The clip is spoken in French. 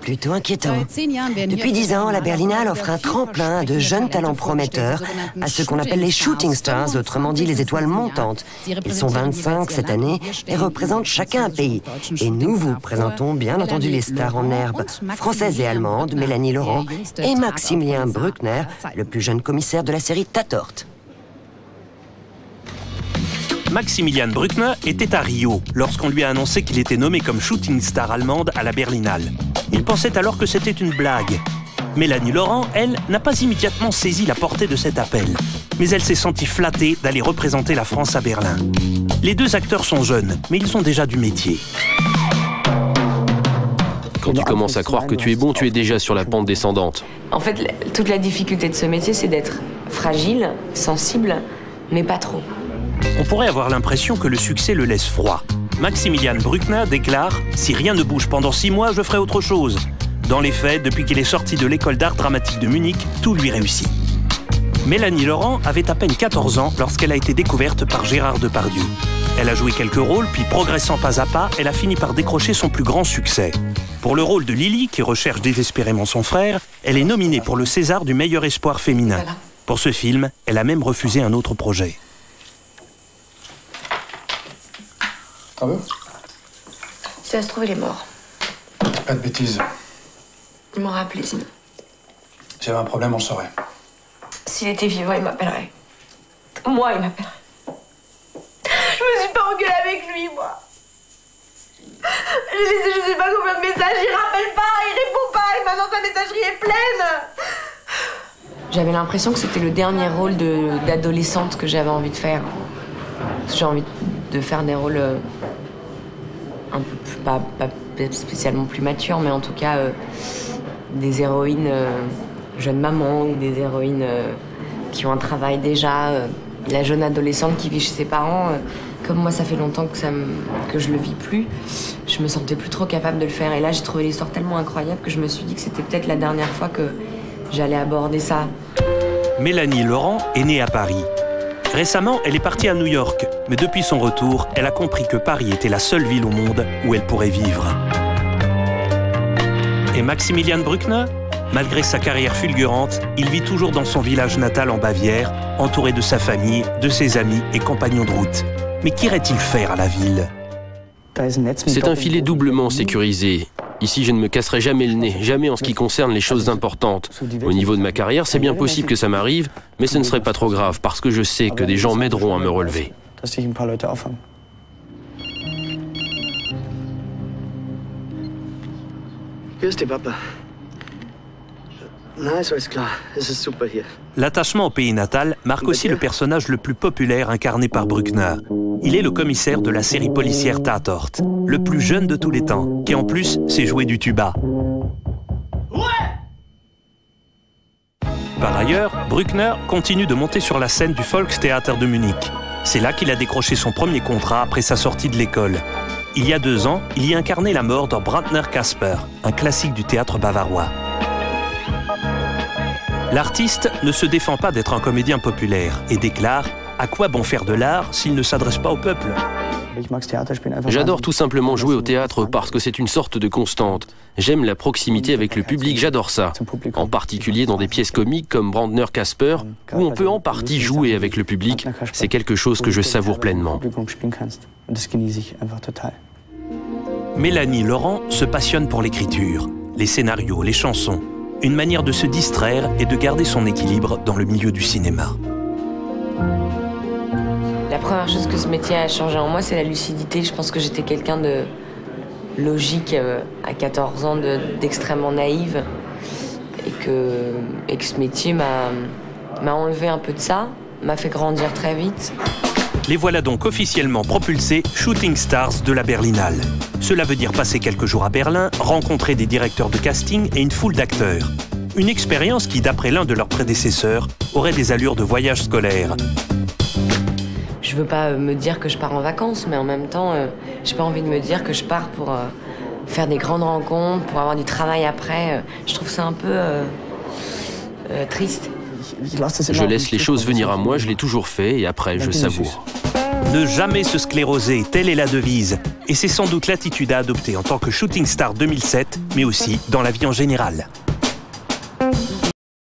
Plutôt inquiétant. Depuis 10 ans, la Berlinale offre un tremplin de jeunes talents prometteurs à ce qu'on appelle les shooting stars, autrement dit les étoiles montantes. Ils sont 25 cette année et représentent chacun un pays. Et nous vous présentons bien entendu les stars en herbe françaises et allemandes, Mélanie Laurent et Maximilien Bruckner, le plus jeune commissaire de la série Tatort. Maximilian Bruckner était à Rio lorsqu'on lui a annoncé qu'il était nommé comme shooting star allemande à la Berlinale. Il pensait alors que c'était une blague. Mélanie Laurent, elle, n'a pas immédiatement saisi la portée de cet appel. Mais elle s'est sentie flattée d'aller représenter la France à Berlin. Les deux acteurs sont jeunes, mais ils ont déjà du métier. Quand tu commences à croire que tu es bon, tu es déjà sur la pente descendante. En fait, toute la difficulté de ce métier, c'est d'être fragile, sensible, mais pas trop. On pourrait avoir l'impression que le succès le laisse froid. Maximilian Bruckner déclare « Si rien ne bouge pendant 6 mois, je ferai autre chose ». Dans les faits, depuis qu'il est sorti de l'école d'art dramatique de Munich, tout lui réussit. Mélanie Laurent avait à peine 14 ans lorsqu'elle a été découverte par Gérard Depardieu. Elle a joué quelques rôles, puis progressant pas à pas, elle a fini par décrocher son plus grand succès. Pour le rôle de Lily, qui recherche désespérément son frère, elle est nominée pour le César du meilleur espoir féminin. Pour ce film, elle a même refusé un autre projet. T'en veux? Si ça se trouve, il est mort. Pas de bêtises. Il m'aurait appelé sinon. S'il y avait un problème, on le saurait. S'il était vivant, il m'appellerait. Moi, il m'appellerait. Je me suis pas engueulée avec lui, moi. J'ai laissé je sais pas combien de messages, il rappelle pas, il répond pas, et maintenant sa messagerie est pleine. J'avais l'impression que c'était le dernier rôle d'adolescente que j'avais envie de faire. J'ai envie de faire des rôles un peu plus, pas spécialement plus matures, mais en tout cas des héroïnes jeunes mamans ou des héroïnes qui ont un travail déjà. La jeune adolescente qui vit chez ses parents, comme moi ça fait longtemps que je le vis plus, je me sentais plus trop capable de le faire. Et là j'ai trouvé l'histoire tellement incroyable que je me suis dit que c'était peut-être la dernière fois que j'allais aborder ça. Mélanie Laurent est née à Paris. Récemment, elle est partie à New York, mais depuis son retour, elle a compris que Paris était la seule ville au monde où elle pourrait vivre. Et Maximilian Bruckner, malgré sa carrière fulgurante, il vit toujours dans son village natal en Bavière, entouré de sa famille, de ses amis et compagnons de route. Mais qu'irait-il faire à la ville? C'est un filet doublement sécurisé. Ici, je ne me casserai jamais le nez, jamais en ce qui concerne les choses importantes. Au niveau de ma carrière, c'est bien possible que ça m'arrive, mais ce ne serait pas trop grave, parce que je sais que des gens m'aideront à me relever. L'attachement au pays natal marque aussi le personnage le plus populaire incarné par Bruckner. Il est le commissaire de la série policière Tatort, le plus jeune de tous les temps, qui en plus sait jouer du tuba. Par ailleurs, Bruckner continue de monter sur la scène du Volkstheater de Munich. C'est là qu'il a décroché son premier contrat après sa sortie de l'école. Il y a 2 ans, il y incarnait la mort dans Brandner Kasper, un classique du théâtre bavarois. L'artiste ne se défend pas d'être un comédien populaire et déclare « À quoi bon faire de l'art s'il ne s'adresse pas au peuple ?» J'adore tout simplement jouer au théâtre parce que c'est une sorte de constante. J'aime la proximité avec le public, j'adore ça. En particulier dans des pièces comiques comme Brandner Kasper, où on peut en partie jouer avec le public. C'est quelque chose que je savoure pleinement. Mélanie Laurent se passionne pour l'écriture, les scénarios, les chansons. Une manière de se distraire et de garder son équilibre dans le milieu du cinéma. La première chose que ce métier a changé en moi, c'est la lucidité. Je pense que j'étais quelqu'un de logique à 14 ans, d'extrêmement naïve. Et que ce métier m'a enlevé un peu de ça, m'a fait grandir très vite. Les voilà donc officiellement propulsés Shooting Stars de la Berlinale. Cela veut dire passer quelques jours à Berlin, rencontrer des directeurs de casting et une foule d'acteurs. Une expérience qui, d'après l'un de leurs prédécesseurs, aurait des allures de voyage scolaire. Je veux pas me dire que je pars en vacances, mais en même temps, j'ai pas envie de me dire que je pars pour faire des grandes rencontres, pour avoir du travail après. Je trouve ça un peu triste. Je laisse les choses venir à moi, je l'ai toujours fait et après je savoure. Ne jamais se scléroser, telle est la devise. Et c'est sans doute l'attitude à adopter en tant que shooting star 2007, mais aussi dans la vie en général.